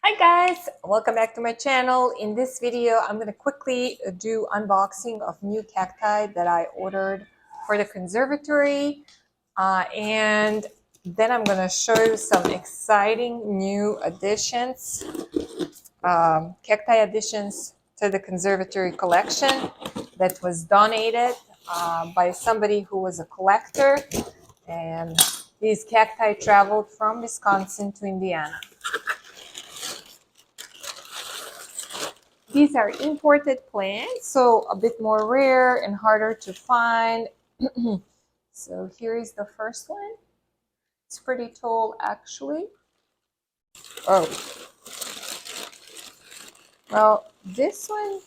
Hi guys, welcome back to my channel. In this video, I'm going to quickly do unboxing of new cacti that I ordered for the conservatory. And then I'm going to show you some exciting new additions, cacti additions to the conservatory collection that was donated by somebody who was a collector. And these cacti traveled from Wisconsin to Indiana. These are imported plants, so a bit more rare and harder to find. So here is the first one. It's pretty tall, actually. Oh, well, this one,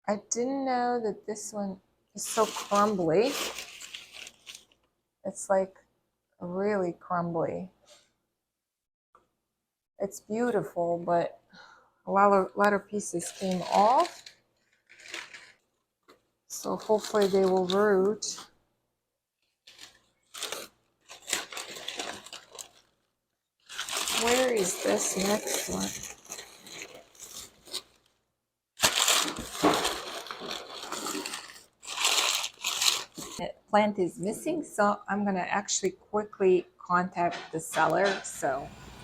I didn't know that this one is so crumbly. It's like really crumbly. It's beautiful, but a lot of pieces came off. So hopefully they will root. Where is this next one? Plant is missing, so I'm gonna actually quickly contact the seller.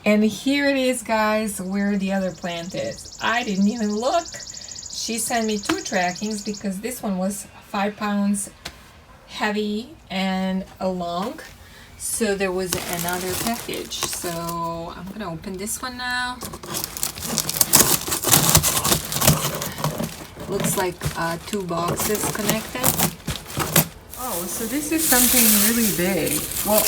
And here it is, guys, where the other plant is. I didn't even look. She sent me 2 trackings because this one was 5 pounds heavy and long, so there was another package. So I'm gonna open this one now. Looks like 2 boxes connected. Oh, so this is something really big. Well,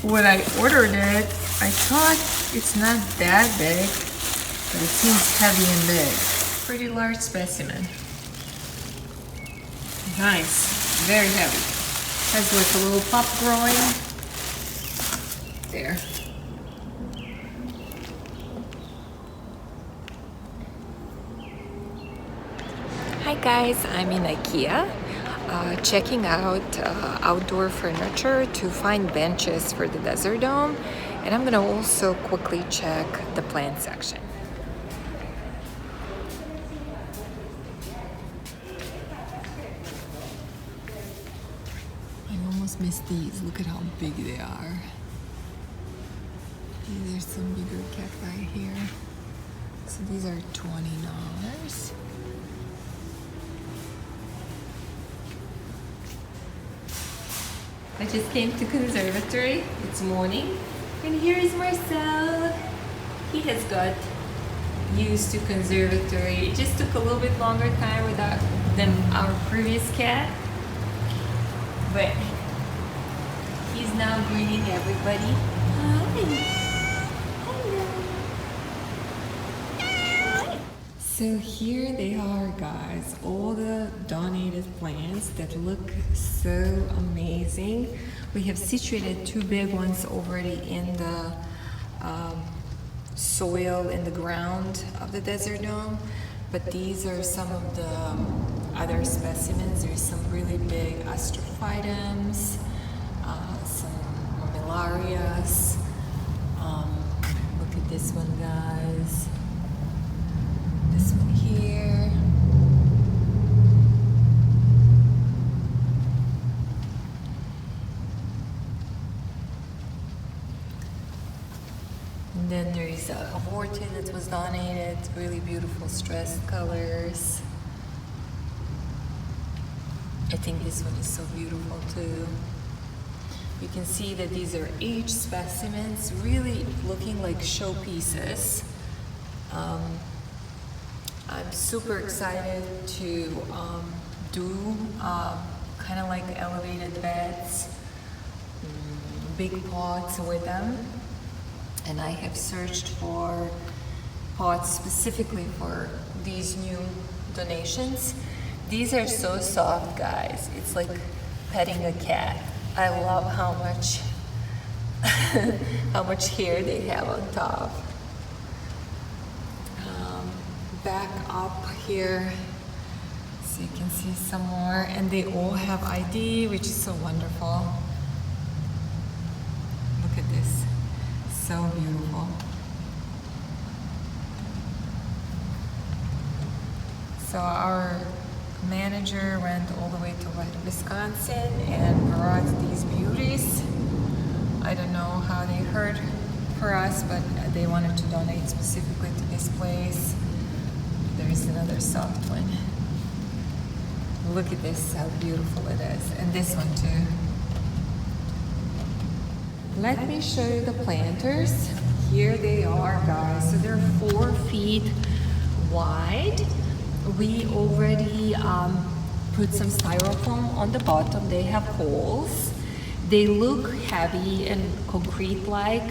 when I ordered it, I thought it's not that big, but it seems heavy and big. Pretty large specimen. Nice, very heavy. Has like a little pop growing. There. Hi guys, I'm in Ikea. Checking out outdoor furniture to find benches for the desert dome, and I'm gonna also quickly check the plant section. I almost missed these. Look at how big they are. There's some bigger cacti here. So these are $20. I just came to Conservatory. It's morning. And here is Marcel. He has got used to Conservatory. It just took a little bit longer time than our previous cat. But he's now greeting everybody. Hi. So here they are, guys, all the donated plants that look so amazing. We have situated 2 big ones already in the soil in the ground of the desert dome, but these are some of the other specimens. There's some really big astrophytums, some mammalarias. Look at this one, guys. This one here. And then there is a aborted that was donated, really beautiful stressed colors. I think this one is so beautiful too. You can see that these are aged specimens, really looking like showpieces. I'm super excited to do kind of like elevated beds, big pots with them. And I have searched for pots specifically for these new donations. These are so soft, guys. It's like petting a cat. I love how much how much hair they have on top. Back up here so you can see some more, and they all have ID, which is so wonderful. Look at this, so beautiful. So our manager went all the way to Wisconsin and brought these beauties. I don't know how they heard for us, but they wanted to donate specifically to this place. There's another soft one. Look at this, how beautiful it is. And this one too. Let me show you the planters. Here they are, guys. So they're 4 feet wide. We already put some styrofoam on the bottom. They have holes. They look heavy and concrete-like,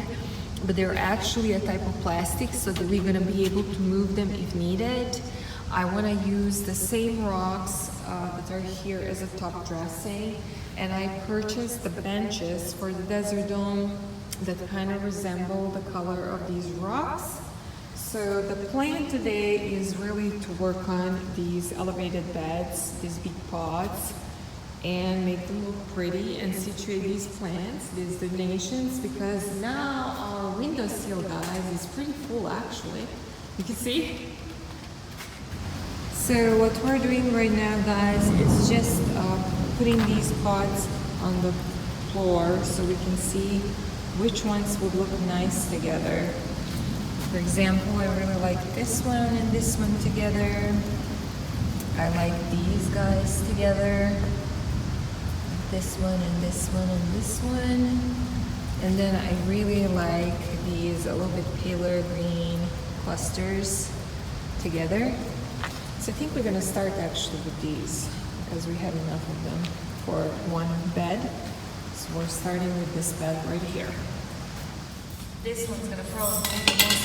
but they're actually a type of plastic, so that we're gonna be able to move them if needed. I wanna use the same rocks that are here as a top dressing, and I purchased the benches for the Desert Dome that kind of resemble the color of these rocks. So the plan today is really to work on these elevated beds, these big pots, and make them look pretty and situate these plants, these donations, because now our windowsill, guys, is pretty full actually. You can see. So what we're doing right now, guys, is just putting these pots on the floor so we can see which ones would look nice together. For example, I really like this one and this one together. I like these guys together. This one and this one and this one. And then I really like these a little bit paler green clusters together. So I think we're gonna start actually with these because we have enough of them for one bed. So we're starting with this bed right here. This one's gonna probably be the most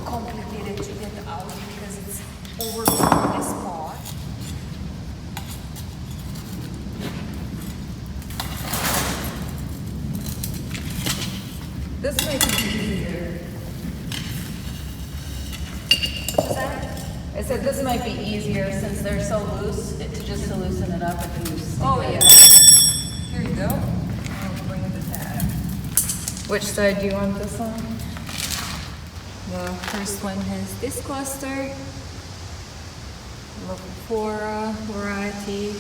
complicated to get out because it's over this pot. This might be easier. What was that? I said this might be easier since they're so loose, to just to loosen it up and use. Oh yeah. Here you go. I'll bring the tab. Which side do you want this on? The first one has this cluster, Lopora variety.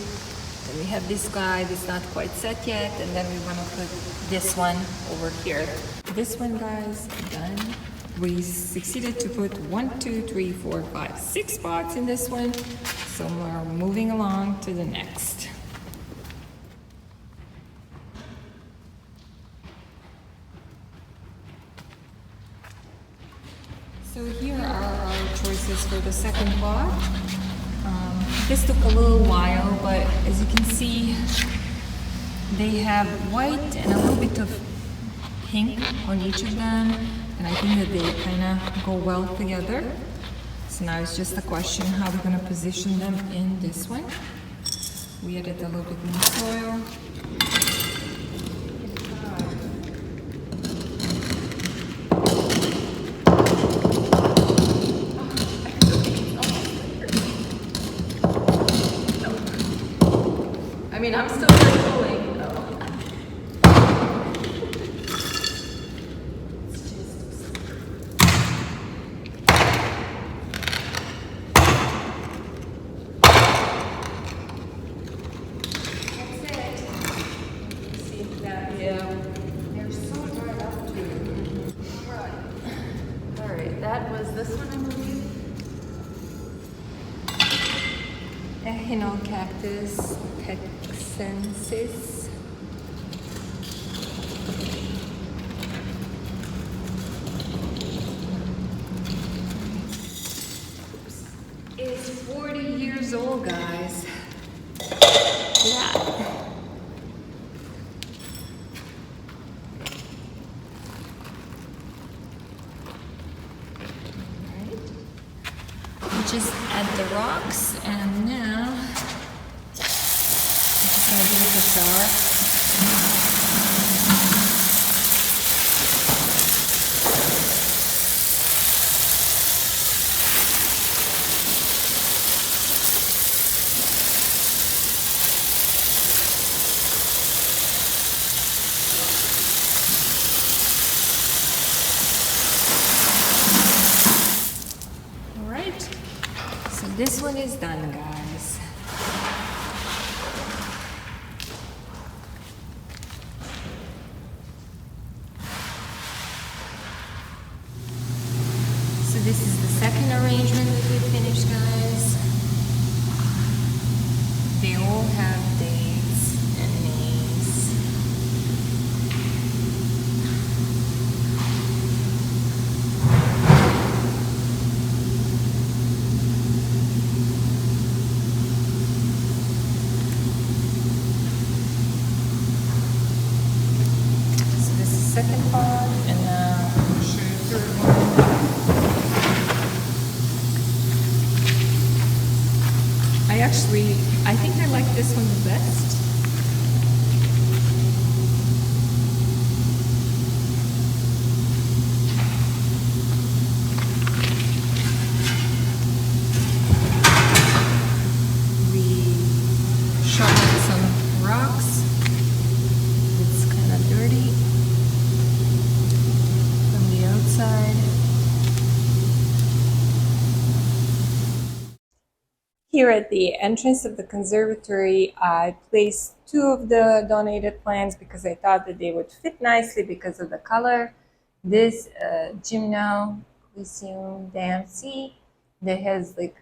Then we have this guy that's not quite set yet, and then we want to put this one over here. This one, guys, done. We succeeded to put 1, 2, 3, 4, 5, 6 pots in this one, so we're moving along to the next. So here are our choices for the second pot. This took a little while, but as you can see, they have white and a little bit of pink on each of them, and I think that they kind of go well together. So now it's just a question how we're going to position them in this one. We added a little bit more soil. I mean, I'm still cooling, though. They're so dried up too. All right, that was this one, I believe. Cactus texensis. Is 40 years old, guys. Yeah. Just add the rocks, and now I'm just gonna give it a shower. this one is done, guys. So this is the second arrangement that we finished, guys. They all have dates and names. So this is the second part, and now I'll show you the third one. I think I like this one the best. We shoveled some rocks. It's kind of dirty from the outside. Here at the entrance of the conservatory, I placed two of the donated plants because I thought that they would fit nicely because of the color. This Gymnolysium Dancy that has like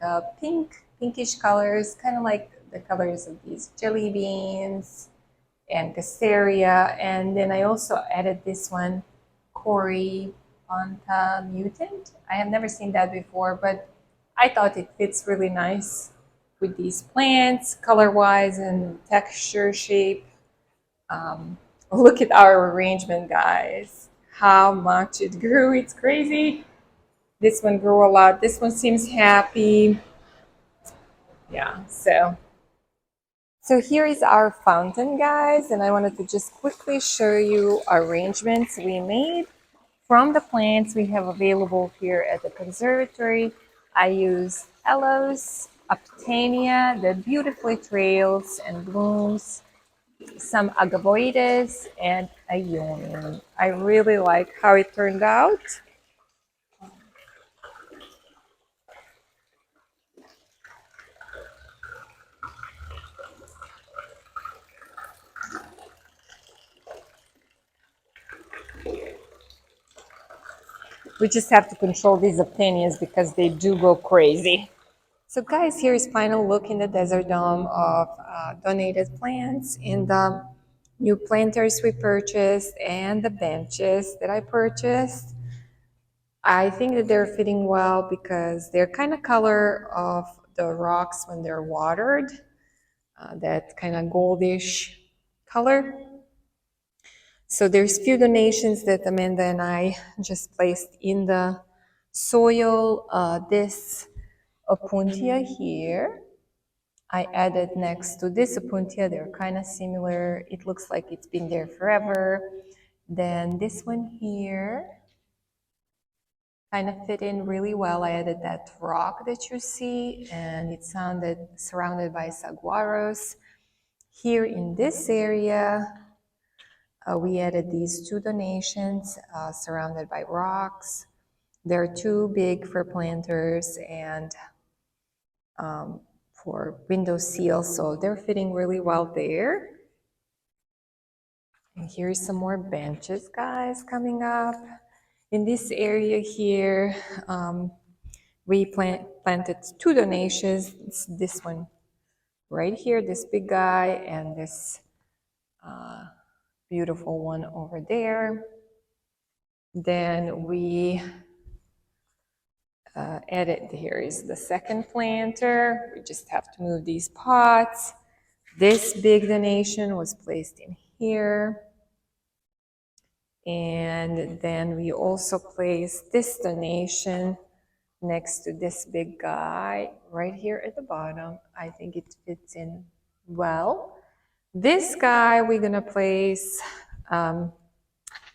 pinkish colors, kind of like the colors of these jelly beans and Casteria. And then I also added this one, Cory Ponta Mutant. I have never seen that before, but I thought it fits really nice with these plants, color-wise and texture, shape. Look at our arrangement, guys. How much it grew. It's crazy. This one grew a lot. This one seems happy. Yeah, so here is our fountain, guys, and I wanted to just quickly show you arrangements we made from the plants we have available here at the conservatory. I use Elos, Aptenia that beautifully trails and blooms, some Agavoides, and Ionium. I really like how it turned out. We just have to control these Aptenias because they do go crazy. So guys, here is final look in the desert dome of donated plants and the new planters we purchased and the benches that I purchased. I think that they're fitting well because they're kind of color of the rocks when they're watered, that kind of goldish color. So there's few donations that Amanda and I just placed in the soil. This Opuntia here, I added next to this Opuntia. They're kind of similar. It looks like it's been there forever. Then this one here kind of fit in really well. I added that rock that you see, and it sounded surrounded by saguaros. Here in this area, we added these two donations surrounded by rocks. They're too big for planters and for window seals, so they're fitting really well there. And here's some more benches, guys, coming up. In this area here, we planted two donations. It's this one right here, this big guy, and this beautiful one over there. Then we added, here is the second planter. We just have to move these pots. This big donation was placed in here. And then we also placed this donation next to this big guy right here at the bottom. I think it fits in well. This guy we're gonna place,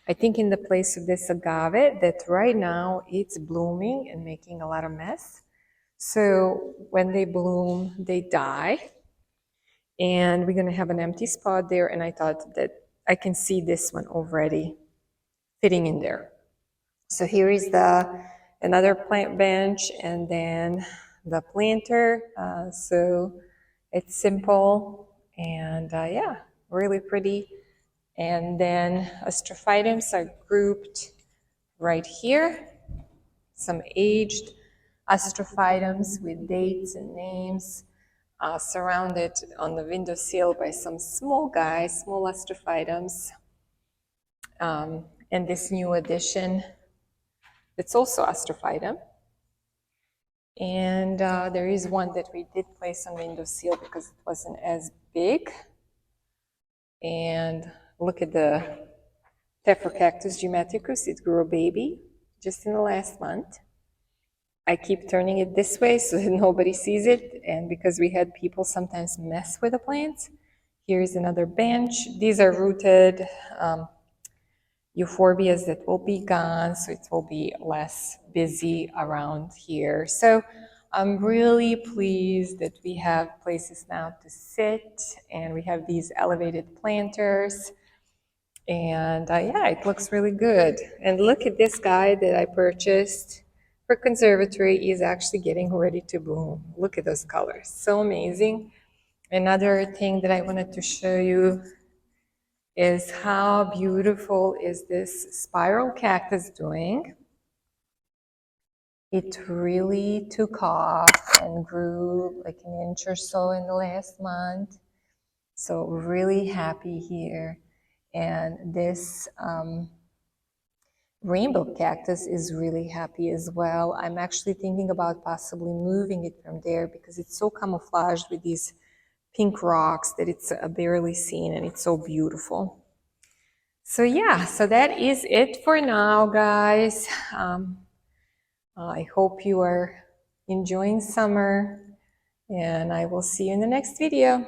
I think in the place of this agave that right now it's blooming and making a lot of mess. So when they bloom, they die. And we're gonna have an empty spot there, and I thought that I can see this one already fitting in there. So here is another plant bench, and then the planter. So it's simple and yeah, really pretty. And then astrophytums are grouped right here. Some aged astrophytums with dates and names, surrounded on the windowsill by some small guys, small astrophytums. And this new addition, it's also astrophytum. And there is one that we did place on windowsill because it wasn't as big. And look at the Tephrocarpus geometricus. It grew a baby just in the last month. I keep turning it this way so that nobody sees it, and because we had people sometimes mess with the plants. Here's another bench. These are rooted euphorbias that will be gone, so it will be less busy around here. So I'm really pleased that we have places now to sit, and we have these elevated planters. And yeah, it looks really good. And look at this guy that I purchased for Conservatory. He's actually getting ready to bloom. Look at those colors, so amazing. Another thing that I wanted to show you is how beautiful is this spiral cactus doing. It really took off and grew like an inch or so in the last month. So really happy here. And this rainbow cactus is really happy as well. I'm actually thinking about possibly moving it from there because it's so camouflaged with these pink rocks that it's barely seen, and it's so beautiful. So yeah, so that is it for now, guys. I hope you are enjoying summer, and I will see you in the next video.